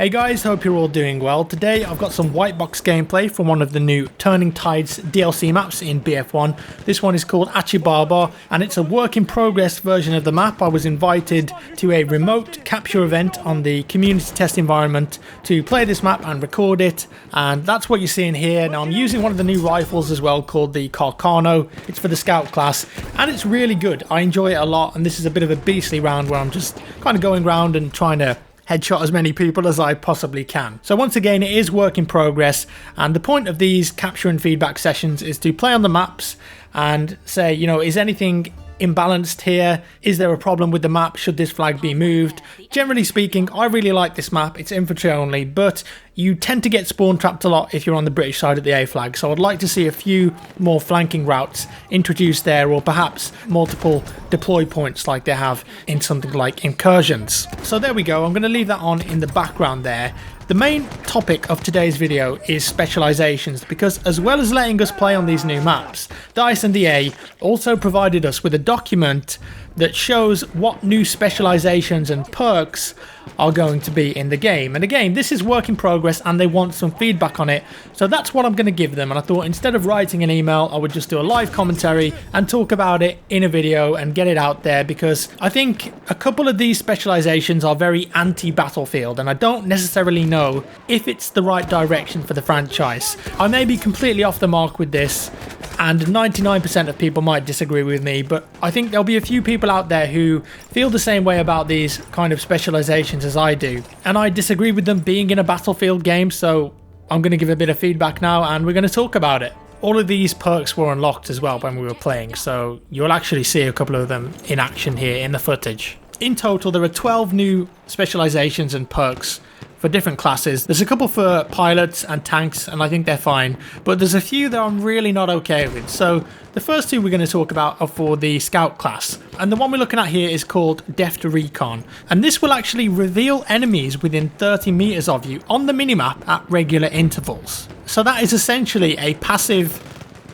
Hey guys, hope you're all doing well. Today I've got some white box gameplay from one of the new Turning Tides DLC maps in BF1. This one is called Achibaba and it's a work in progress version of the map. I was invited to a remote capture event on the community test environment to play this map and record it, and that's what you're seeing here. Now I'm using one of the new rifles as well called the Carcano. It's for the scout class and it's really good. I enjoy it a lot, and this is a bit of a beastly round where I'm just kind of going around and trying to headshot as many people as I possibly can. So once again, it is work in progress, and the point of these capture and feedback sessions is to play on the maps and say, you know, is anything imbalanced here? Is there a problem with the map? Should this flag be moved? Generally speaking, I really like this map. It's infantry only, but you tend to get spawn trapped a lot if you're on the British side at the A flag, so I'd like to see a few more flanking routes introduced there, or perhaps multiple deploy points like they have in something like Incursions. So there we go, I'm going to leave that on in the background there. The main topic of today's video is specializations, because as well as letting us play on these new maps, DICE and EA also provided us with a document that shows what new specializations and perks are going to be in the game. And again, this is work in progress and they want some feedback on it, so that's what I'm going to give them. And I thought instead of writing an email, I would just do a live commentary and talk about it in a video and get it out there, because I think a couple of these specializations are very anti-Battlefield and I don't necessarily know if it's the right direction for the franchise. I may be completely off the mark with this, and 99% of people might disagree with me, but I think there'll be a few people out there who feel the same way about these kind of specializations as I do. And I disagree with them being in a Battlefield game, so I'm going to give a bit of feedback now and we're going to talk about it. All of these perks were unlocked as well when we were playing, so you'll actually see a couple of them in action here in the footage. In total, there are 12 new specializations and perks for different classes. There's a couple for pilots and tanks, and I think they're fine, but there's a few that I'm really not okay with. So the first two we're going to talk about are for the scout class, and the one we're looking at here is called Deft Recon, and this will actually reveal enemies within 30 meters of you on the minimap at regular intervals. So that is essentially a passive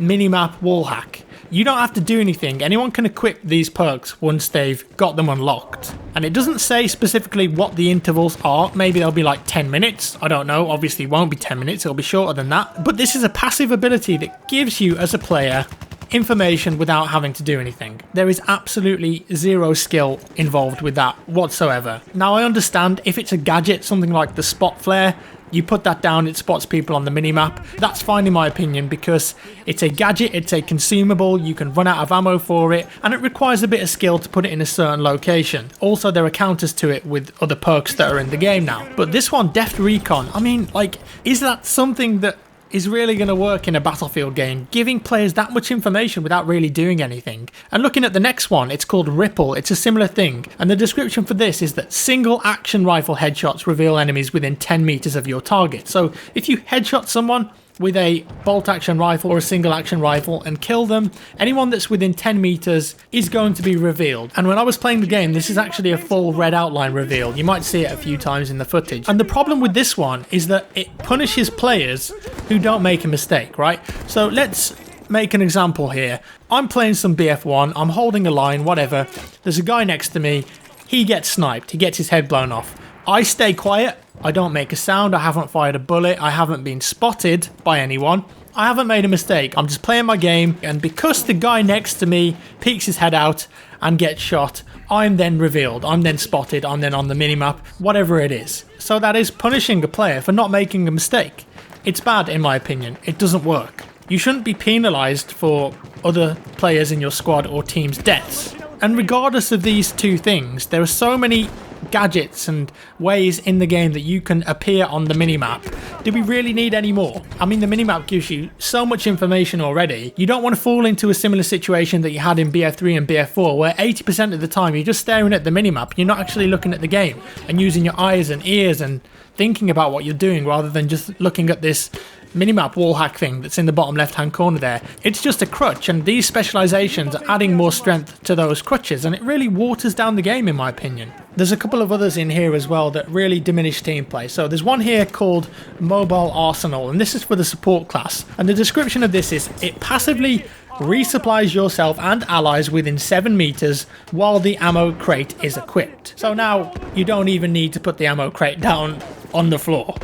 minimap wall hack. You don't have to do anything. Anyone can equip these perks once they've got them unlocked. And it doesn't say specifically what the intervals are. Maybe they'll be like 10 minutes. I don't know. Obviously it won't be 10 minutes. It'll be shorter than that. But this is a passive ability that gives you as a player information without having to do anything. There is absolutely zero skill involved with that whatsoever. Now I understand if it's a gadget, something like the spot flare, you put that down, it spots people on the minimap. That's fine in my opinion, because it's a gadget, it's a consumable, you can run out of ammo for it, and it requires a bit of skill to put it in a certain location. Also, there are counters to it with other perks that are in the game now. But this one, Deft Recon, I mean, like, is that something that is really going to work in a Battlefield game, giving players that much information without really doing anything? And looking at the next one, it's called Ripple. It's a similar thing, and the description for this is that single action rifle headshots reveal enemies within 10 meters of your target. So if you headshot someone with a bolt action rifle or a single action rifle and kill them, anyone that's within 10 meters is going to be revealed. And when I was playing the game, this is actually a full red outline reveal. You might see it a few times in the footage. And the problem with this one is that it punishes players who don't make a mistake, right? So let's make an example here. I'm playing some BF1, I'm holding a line, whatever. There's a guy next to me, he gets sniped, he gets his head blown off. I stay quiet, I don't make a sound, I haven't fired a bullet, I haven't been spotted by anyone, I haven't made a mistake, I'm just playing my game, and because the guy next to me peeks his head out and gets shot, I'm then revealed, I'm then spotted, I'm then on the minimap, whatever it is. So that is punishing a player for not making a mistake. It's bad in my opinion, it doesn't work. You shouldn't be penalised for other players in your squad or team's deaths. And regardless of these two things, there are so many gadgets and ways in the game that you can appear on the minimap. Do we really need any more? I mean, the minimap gives you so much information already. You don't want to fall into a similar situation that you had in BF3 and BF4, where 80% of the time you're just staring at the minimap, you're not actually looking at the game and using your eyes and ears and thinking about what you're doing rather than just looking at this minimap wall hack thing that's in the bottom left hand corner there. It's just a crutch, and these specializations are adding more strength to those crutches, and it really waters down the game in my opinion. There's a couple of others in here as well that really diminish team play. So there's one here called Mobile Arsenal, and this is for the support class, and the description of this is it passively resupplies yourself and allies within 7 meters while the ammo crate is equipped. So now you don't even need to put the ammo crate down on the floor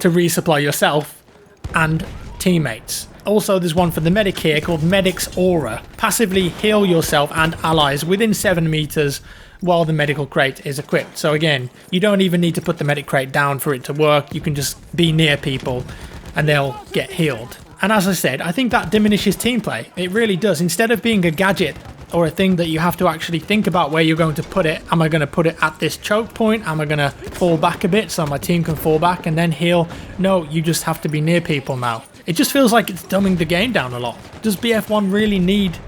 to resupply yourself and teammates. Also, there's one for the medic here called Medic's Aura. Passively heal yourself and allies within 7 meters while the medical crate is equipped. So again, you don't even need to put the medic crate down for it to work. You can just be near people and they'll get healed. And as I said, I think that diminishes team play. It really does. Instead of being a gadget or a thing that you have to actually think about where you're going to put it. Am I going to put it at this choke point? Am I going to fall back a bit so my team can fall back and then heal? No, you just have to be near people now. It just feels like it's dumbing the game down a lot. Does BF1 really need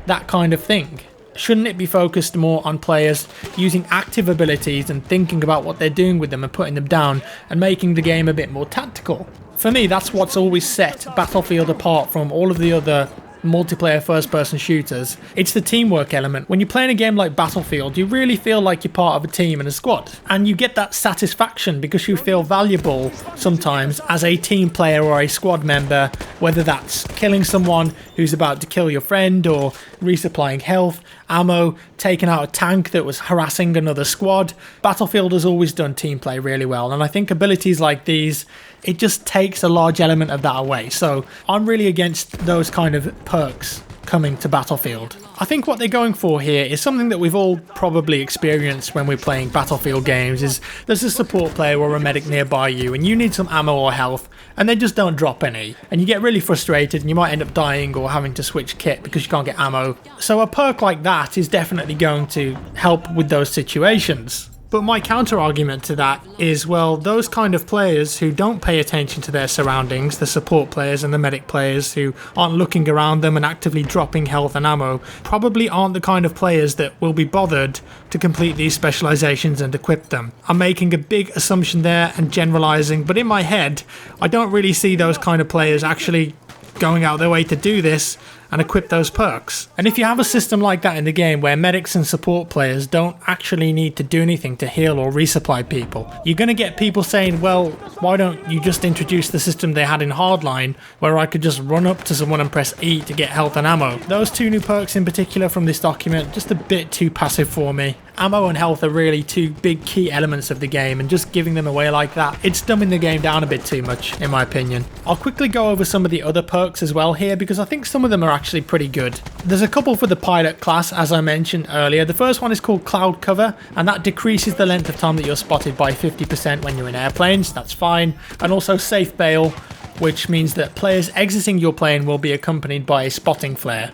that kind of thing? Shouldn't it be focused more on players using active abilities and thinking about what they're doing with them and putting them down and making the game a bit more tactical? For me, that's what's always set Battlefield apart from all of the other multiplayer first-person shooters. It's the teamwork element. When you're playing a game like Battlefield, you really feel like you're part of a team and a squad. And you get that satisfaction because you feel valuable sometimes as a team player or a squad member, whether that's killing someone who's about to kill your friend or resupplying health, ammo, taking out a tank that was harassing another squad. Battlefield has always done team play really well, and I think abilities like these, it just takes a large element of that away. So I'm really against those kind of perks coming to Battlefield. I think what they're going for here is something that we've all probably experienced when we're playing Battlefield games, is there's a support player or a medic nearby you and you need some ammo or health and they just don't drop any, and you get really frustrated and you might end up dying or having to switch kit because you can't get ammo. So a perk like that is definitely going to help with those situations. But my counter argument to that is, well, those kind of players who don't pay attention to their surroundings, the support players and the medic players who aren't looking around them and actively dropping health and ammo, probably aren't the kind of players that will be bothered to complete these specializations and equip them. I'm making a big assumption there and generalizing, but in my head, I don't really see those kind of players actually going out their way to do this and equip those perks. And if you have a system like that in the game where medics and support players don't actually need to do anything to heal or resupply people, you're going to get people saying, well, why don't you just introduce the system they had in Hardline where I could just run up to someone and press E to get health and ammo. Those two new perks in particular from this document, just a bit too passive for me. Ammo and health are really two big key elements of the game, and just giving them away like that, it's dumbing the game down a bit too much, in my opinion. I'll quickly go over some of the other perks as well here, because I think some of them are actually pretty good. There's a couple for the pilot class, as I mentioned earlier. The first one is called Cloud Cover, and that decreases the length of time that you're spotted by 50% when you're in airplanes. That's fine. And also Safe Bail, which means that players exiting your plane will be accompanied by a spotting flare.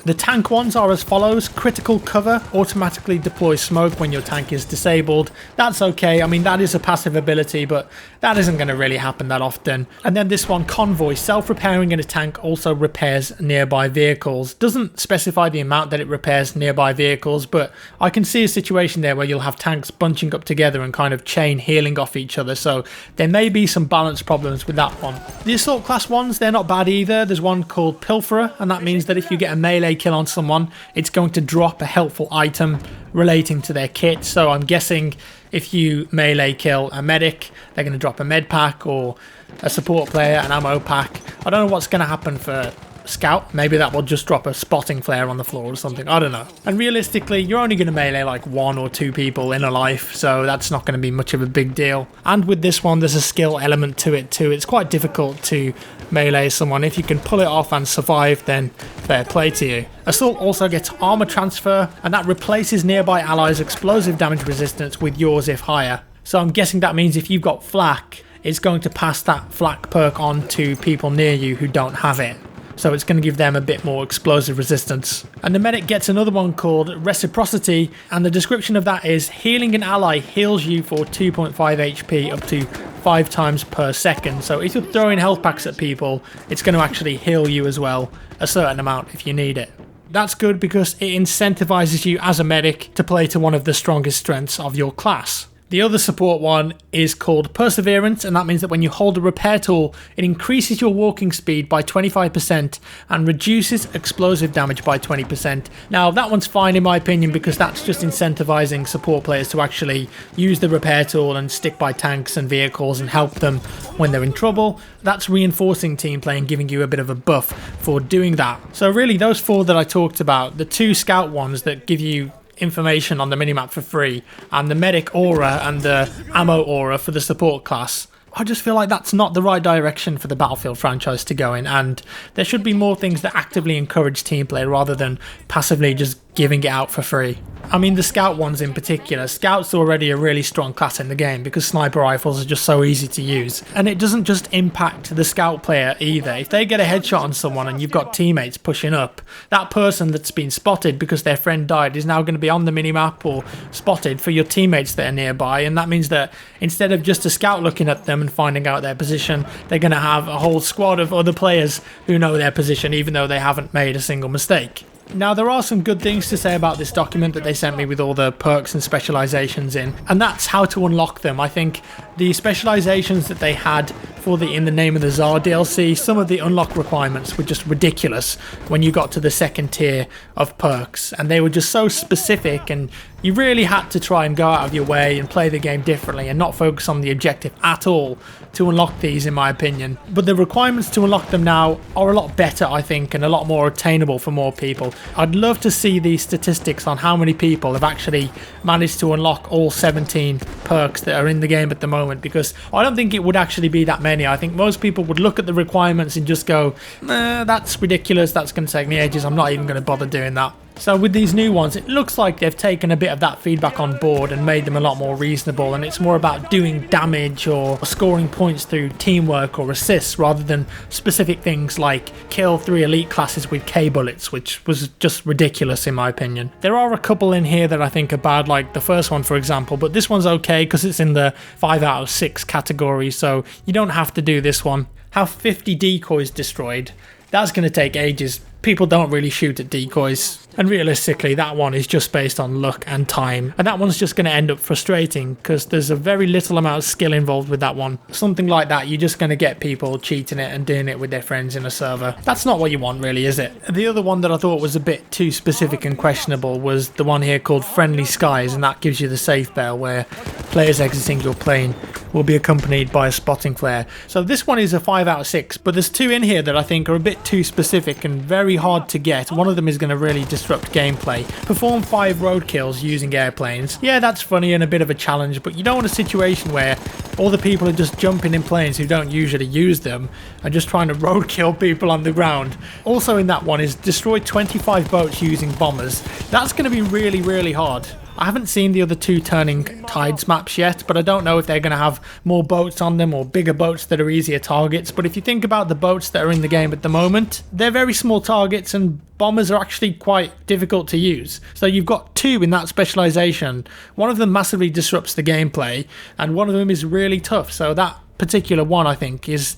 The tank ones are as follows. Critical Cover automatically deploys smoke when your tank is disabled. That's okay. I mean, that is a passive ability, but that isn't going to really happen that often. And then this one, Convoy. Self-repairing in a tank also repairs nearby vehicles. Doesn't specify the amount that it repairs nearby vehicles, but I can see a situation there where you'll have tanks bunching up together and kind of chain healing off each other. So there may be some balance problems with that one. The assault class ones, they're not bad either. There's one called Pilferer, and that means that if you get a melee kill on someone, it's going to drop a helpful item relating to their kit. So I'm guessing if you melee kill a medic, they're going to drop a med pack, or a support player an ammo pack. I don't know what's going to happen for Scout. Maybe that will just drop a spotting flare on the floor or something. I don't know. And realistically, you're only going to melee like 1 or 2 people in a life, so that's not going to be much of a big deal. And with this one, there's a skill element to it too. It's quite difficult to melee someone. If you can pull it off and survive, then fair play to you. Assault also gets armor transfer, and that replaces nearby allies' explosive damage resistance with yours if higher. So I'm guessing that means if you've got flak, it's going to pass that flak perk on to people near you who don't have it. So it's going to give them a bit more explosive resistance. And the medic gets another one called Reciprocity, and the description of that is healing an ally heals you for 2.5 HP up to 5 times per second. So if you're throwing health packs at people, it's going to actually heal you as well, a certain amount if you need it. That's good because it incentivizes you as a medic to play to one of the strongest strengths of your class. The other support one is called Perseverance, and that means that when you hold a repair tool, it increases your walking speed by 25% and reduces explosive damage by 20%. Now, that one's fine in my opinion because that's just incentivizing support players to actually use the repair tool and stick by tanks and vehicles and help them when they're in trouble. That's reinforcing team play and giving you a bit of a buff for doing that. So really, those 4 that I talked about, the 2 scout ones that give you information on the minimap for free, and the medic aura and the ammo aura for the support class. I just feel like that's not the right direction for the Battlefield franchise to go in, and there should be more things that actively encourage team play rather than passively just giving it out for free. I mean, the scout ones in particular. Scouts are already a really strong class in the game because sniper rifles are just so easy to use. And it doesn't just impact the scout player either. If they get a headshot on someone and you've got teammates pushing up, that person that's been spotted because their friend died is now going to be on the minimap or spotted for your teammates that are nearby. And that means that instead of just a scout looking at them and finding out their position, they're going to have a whole squad of other players who know their position even though they haven't made a single mistake. Now, there are some good things to say about this document that they sent me with all the perks and specializations in, and that's how to unlock them. I think the specializations that they had for the In the Name of the Tsar DLC, some of the unlock requirements were just ridiculous when you got to the second tier of perks, and they were just so specific, and you really had to try and go out of your way and play the game differently and not focus on the objective at all to unlock these, in my opinion. But the requirements to unlock them now are a lot better, I think, and a lot more attainable for more people. I'd love to see these statistics on how many people have actually managed to unlock all 17 perks that are in the game at the moment, because I don't think it would actually be that many. I think most people would look at the requirements and just go, that's ridiculous, that's going to take me ages, I'm not even going to bother doing that. So with these new ones, it looks like they've taken a bit of that feedback on board and made them a lot more reasonable, and it's more about doing damage or scoring points through teamwork or assists rather than specific things like kill 3 elite classes with K bullets, which was just ridiculous in my opinion. There are a couple in here that I think are bad, like the first one for example, but this one's okay because it's in the 5 out of 6 category, so you don't have to do this one. Have 50 decoys destroyed. That's going to take ages. People don't really shoot at decoys, and realistically that one is just based on luck and time, and that one's just going to end up frustrating because there's a very little amount of skill involved with that one. Something like that, you're just going to get people cheating it and doing it with their friends in a server. That's not what you want really, is it? The other one that I thought was a bit too specific and questionable was the one here called Friendly Skies, and that gives you the safe bell where players exiting your plane will be accompanied by a spotting flare. So this one is a 5 out of 6, but there's 2 in here that I think are a bit too specific and very hard to get. One of them is going to really disrupt gameplay. Perform 5 road kills using airplanes. Yeah, that's funny and a bit of a challenge, but you don't want a situation where all the people are just jumping in planes who don't usually use them and just trying to road kill people on the ground. Also in that one is destroy 25 boats using bombers. That's going to be really, really hard. I haven't seen the other 2 Turning Tides maps yet, but I don't know if they're going to have more boats on them or bigger boats that are easier targets. But if you think about the boats that are in the game at the moment, they're very small targets and bombers are actually quite difficult to use. So you've got 2 in that specialization. One of them massively disrupts the gameplay and one of them is really tough. So that particular one I think is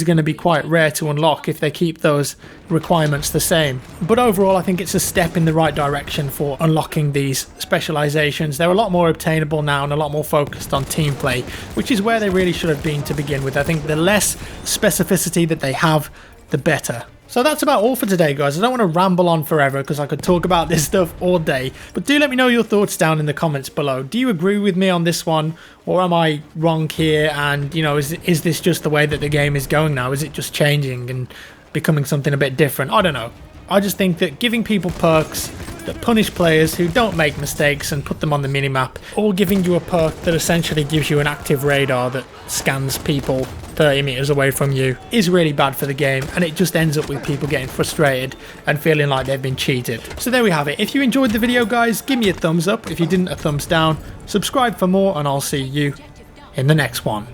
going to be quite rare to unlock if they keep those requirements the same. But overall I think it's a step in the right direction for unlocking these specializations. They're a lot more obtainable now and a lot more focused on team play, which is where they really should have been to begin with. I think the less specificity that they have, the better. So that's about all for today, guys. I don't want to ramble on forever because I could talk about this stuff all day, but do let me know your thoughts down in the comments below. Do you agree with me on this one, or am I wrong here? And you know, is this just the way that the game is going now? Is it just changing and becoming something a bit different? I don't know. I just think that giving people perks that punish players who don't make mistakes and put them on the minimap, or giving you a perk that essentially gives you an active radar that scans people 30 meters away from you, is really bad for the game, and it just ends up with people getting frustrated and feeling like they've been cheated. So there we have it. If you enjoyed the video, guys, give me a thumbs up. If you didn't, a thumbs down. Subscribe for more, and I'll see you in the next one.